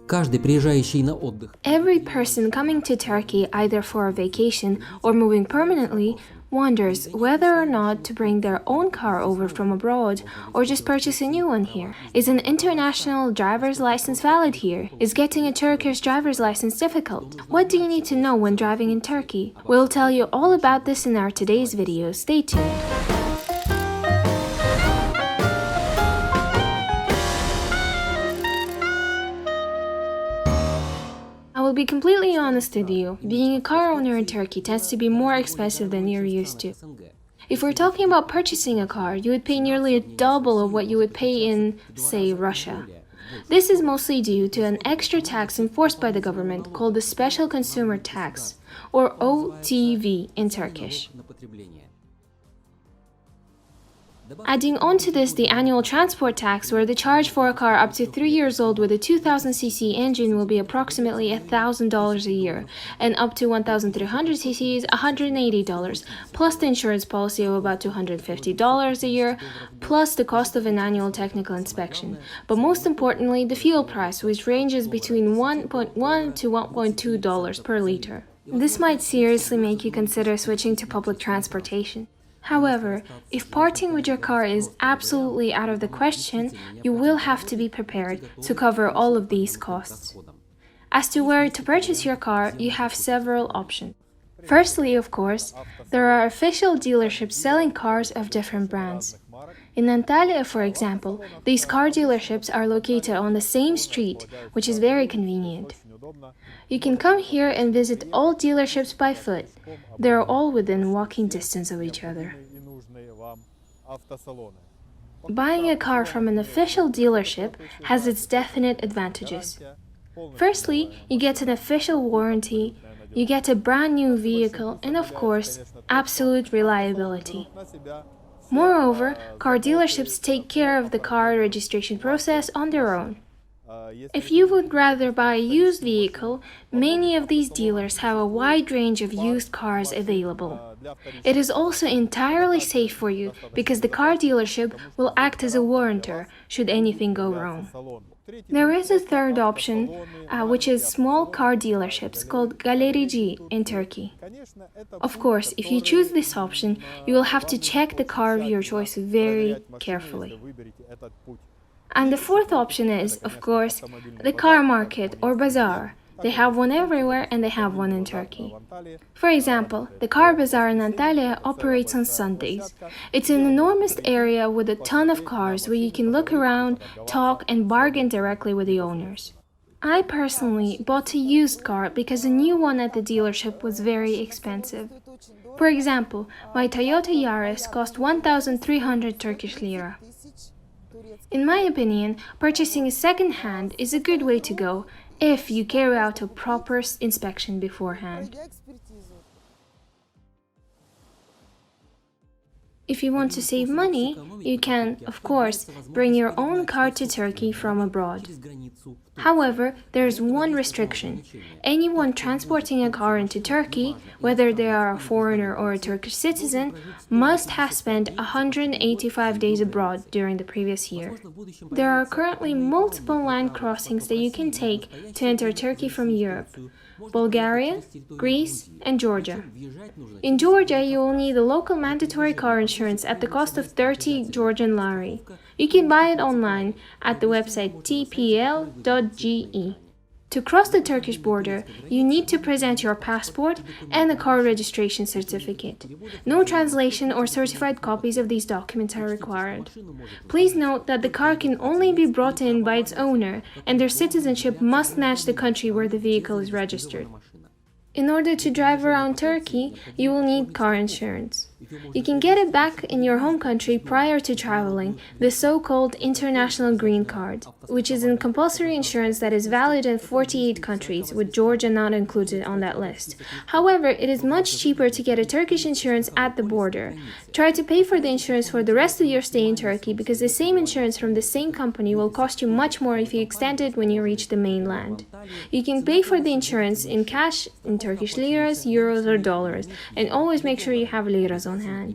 Каждый приезжающий на отдых Every person coming to Turkey either for a vacation or moving permanently wonders whether or not to bring their own car over from abroad or just purchase a new one here. Is an international driver's license valid here? Is getting a Turkish driver's license difficult? What do you need to know when driving in Turkey? We'll tell you all about this in our today's video. Stay tuned. I will be completely honest with you, being a car owner in Turkey tends to be more expensive than you're used to. If we're talking about purchasing a car, you would pay nearly a double of what you would pay in, say, Russia. This is mostly due to an extra tax enforced by the government called the Special Consumer Tax, or OTV in Turkish. Adding on to this the annual transport tax, where the charge for a car up to 3 years old with a 2000cc engine will be approximately $1,000 a year, and up to 1300cc is $180, plus the insurance policy of about $250 a year, plus the cost of an annual technical inspection. But most importantly, the fuel price, which ranges between $1.1 to $1.2 per liter. This might seriously make you consider switching to public transportation. However, if parting with your car is absolutely out of the question, you will have to be prepared to cover all of these costs. As to where to purchase your car, you have several options. Firstly, of course, there are official dealerships selling cars of different brands. In Antalya, for example, these car dealerships are located on the same street, which is very convenient. You can come here and visit all dealerships by foot. They are all within walking distance of each other. Buying a car from an official dealership has its definite advantages. Firstly, you get an official warranty, you get a brand new vehicle, and of course, absolute reliability. Moreover, car dealerships take care of the car registration process on their own. If you would rather buy a used vehicle, many of these dealers have a wide range of used cars available. It is also entirely safe for you because the car dealership will act as a warrantor should anything go wrong. There is a third option, which is small car dealerships called galerici in Turkey. Of course, if you choose this option, you will have to check the car of your choice very carefully. And the fourth option is, of course, the car market or bazaar. They have one everywhere and they have one in Turkey. For example, the car bazaar in Antalya operates on Sundays. It's an enormous area with a ton of cars where you can look around, talk, and bargain directly with the owners. I personally bought a used car because a new one at the dealership was very expensive. For example, my Toyota Yaris cost 1,300 Turkish lira. In my opinion, purchasing a second-hand is a good way to go if you carry out a proper inspection beforehand. If you want to save money, you can, of course, bring your own car to Turkey from abroad. However, there is one restriction. Anyone transporting a car into Turkey, whether they are a foreigner or a Turkish citizen, must have spent 185 days abroad during the previous year. There are currently multiple land crossings that you can take to enter Turkey from Europe: Bulgaria, Greece, and Georgia. In Georgia, you will need a local mandatory car insurance at the cost of 30 Georgian lari. You can buy it online at the website tpl.ge. To cross the Turkish border, you need to present your passport and a car registration certificate. No translation or certified copies of these documents are required. Please note that the car can only be brought in by its owner, and their citizenship must match the country where the vehicle is registered. In order to drive around Turkey, you will need car insurance. You can get it back in your home country prior to traveling, the so-called International Green Card, which is a compulsory insurance that is valid in 48 countries, with Georgia not included on that list. However, it is much cheaper to get a Turkish insurance at the border. Try to pay for the insurance for the rest of your stay in Turkey because the same insurance from the same company will cost you much more if you extend it when you reach the mainland. You can pay for the insurance in cash in Turkish liras, euros, or dollars, and always make sure you have liras on hand.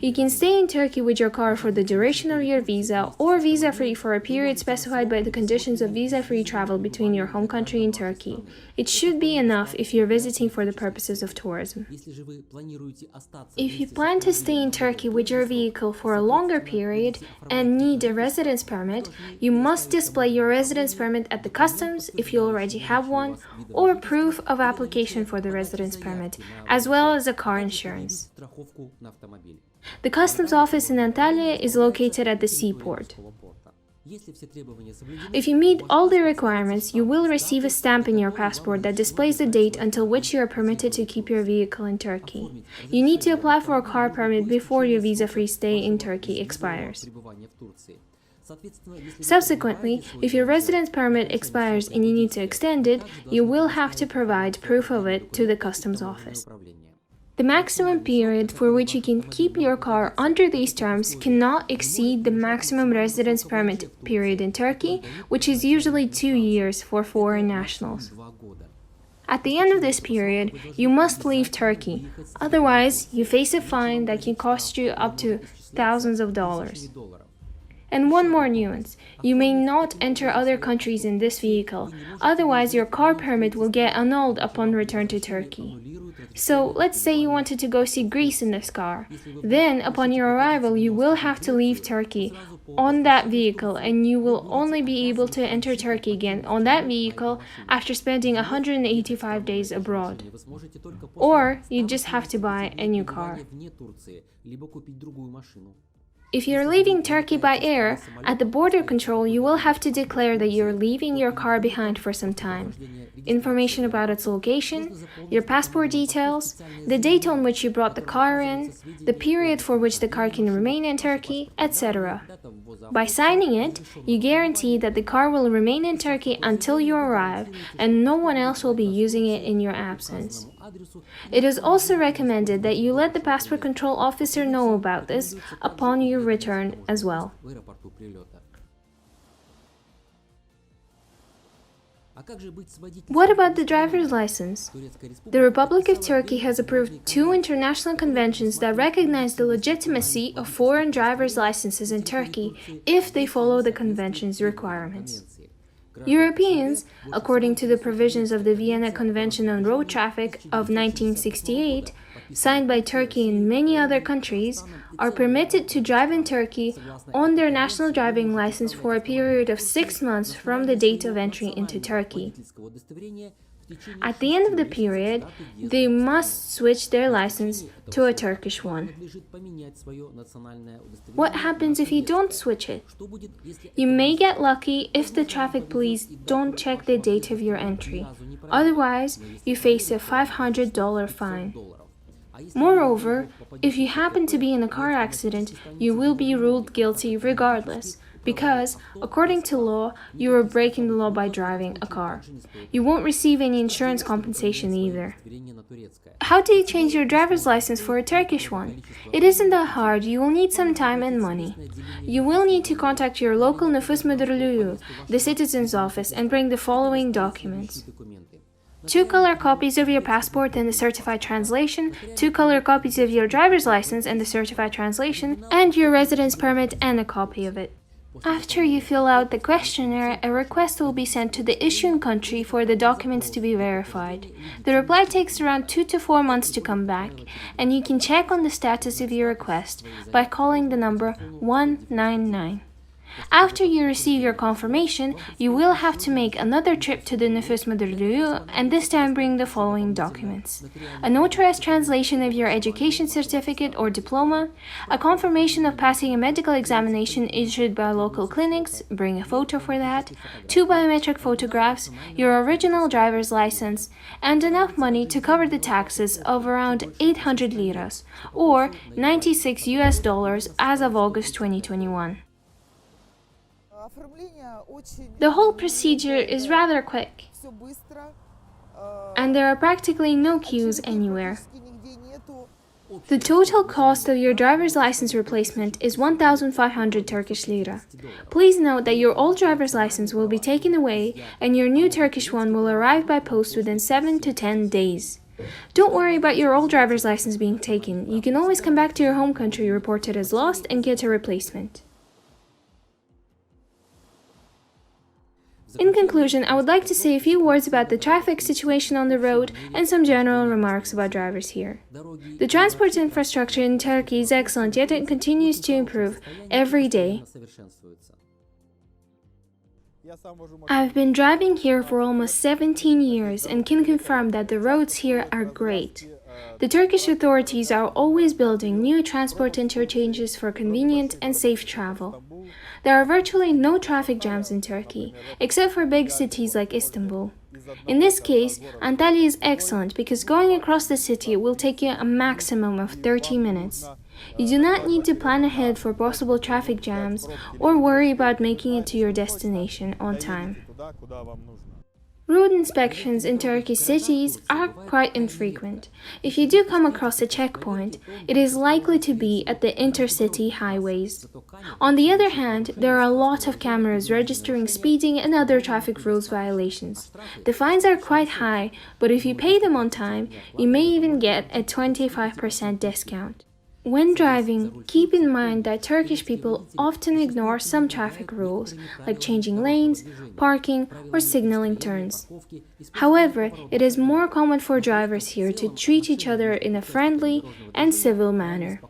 You can stay in Turkey with your car for the duration of your visa or visa-free for a period specified by the conditions of visa-free travel between your home country and Turkey. It should be enough if you're visiting for the purposes of tourism. If you plan to stay in Turkey with your vehicle for a longer period and need a residence permit, you must display your residence permit at the customs if you already have one, or proof of application for the residence permit, as well as a car insurance. The customs office in Antalya is located at the seaport. If you meet all the requirements, you will receive a stamp in your passport that displays the date until which you are permitted to keep your vehicle in Turkey. You need to apply for a car permit before your visa-free stay in Turkey expires. Subsequently, if your residence permit expires and you need to extend it, you will have to provide proof of it to the customs office. The maximum period for which you can keep your car under these terms cannot exceed the maximum residence permit period in Turkey, which is usually 2 years for foreign nationals. At the end of this period, you must leave Turkey, otherwise you face a fine that can cost you up to thousands of dollars. And one more nuance, you may not enter other countries in this vehicle, otherwise your car permit will get annulled upon return to Turkey. So, let's say you wanted to go see Greece in this car. Then, upon your arrival, you will have to leave Turkey on that vehicle, and you will only be able to enter Turkey again on that vehicle after spending 185 days abroad. Or, you just have to buy a new car. If you're leaving Turkey by air, at the border control you will have to declare that you're leaving your car behind for some time. Information about its location, your passport details, the date on which you brought the car in, the period for which the car can remain in Turkey, etc. By signing it, you guarantee that the car will remain in Turkey until you arrive and no one else will be using it in your absence. It is also recommended that you let the passport control officer know about this upon your return as well. What about the driver's license? The Republic of Turkey has approved 2 international conventions that recognize the legitimacy of foreign driver's licenses in Turkey if they follow the convention's requirements. Europeans, according to the provisions of the Vienna Convention on Road Traffic of 1968, signed by Turkey and many other countries, are permitted to drive in Turkey on their national driving license for a period of 6 months from the date of entry into Turkey. At the end of the period, they must switch their license to a Turkish one. What happens if you don't switch it? You may get lucky if the traffic police don't check the date of your entry. Otherwise, you face a $500 fine. Moreover, if you happen to be in a car accident, you will be ruled guilty regardless, because, according to law, you are breaking the law by driving a car. You won't receive any insurance compensation either. How do you change your driver's license for a Turkish one? It isn't that hard, you will need some time and money. You will need to contact your local nüfus müdürlüğü, the citizen's office, and bring the following documents. 2 color copies of your passport and the certified translation, 2 color copies of your driver's license and the certified translation, and your residence permit and a copy of it. After you fill out the questionnaire, a request will be sent to the issuing country for the documents to be verified. The reply takes around 2 to 4 months to come back, and you can check on the status of your request by calling the number 199. After you receive your confirmation, you will have to make another trip to the nüfus müdürlüğü and this time bring the following documents: a notarized translation of your education certificate or diploma, a confirmation of passing a medical examination issued by local clinics, bring a photo for that, 2 biometric photographs, your original driver's license, and enough money to cover the taxes of around 800 liras, or $96 as of August 2021. The whole procedure is rather quick, and there are practically no queues anywhere. The total cost of your driver's license replacement is 1,500 Turkish lira. Please note that your old driver's license will be taken away and your new Turkish one will arrive by post within 7 to 10 days. Don't worry about your old driver's license being taken. You can always come back to your home country, report it as lost, and get a replacement. In conclusion, I would like to say a few words about the traffic situation on the road and some general remarks about drivers here. The transport infrastructure in Turkey is excellent, yet it continues to improve every day. I've been driving here for almost 17 years and can confirm that the roads here are great. The Turkish authorities are always building new transport interchanges for convenient and safe travel. There are virtually no traffic jams in Turkey, except for big cities like Istanbul. In this case, Antalya is excellent because going across the city will take you a maximum of 30 minutes. You do not need to plan ahead for possible traffic jams or worry about making it to your destination on time. Road inspections in Turkish cities are quite infrequent. If you do come across a checkpoint, it is likely to be at the intercity highways. On the other hand, there are a lot of cameras registering speeding and other traffic rules violations. The fines are quite high, but if you pay them on time, you may even get a 25% discount. When driving, keep in mind that Turkish people often ignore some traffic rules, like changing lanes, parking, or signaling turns. However, it is more common for drivers here to treat each other in a friendly and civil manner.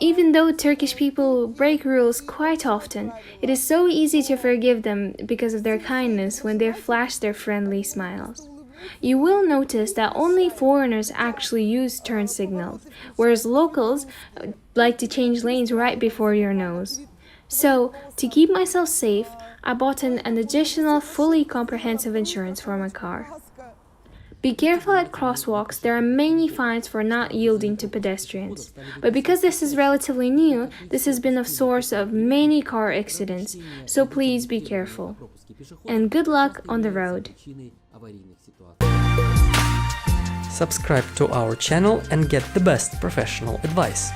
Even though Turkish people break rules quite often, it is so easy to forgive them because of their kindness when they flash their friendly smiles. You will notice that only foreigners actually use turn signals, whereas locals like to change lanes right before your nose. So, to keep myself safe, I bought an additional fully comprehensive insurance for my car. Be careful at crosswalks, there are many fines for not yielding to pedestrians. But because this is relatively new, this has been a source of many car accidents, so please be careful. And good luck on the road. Subscribe to our channel and get the best professional advice.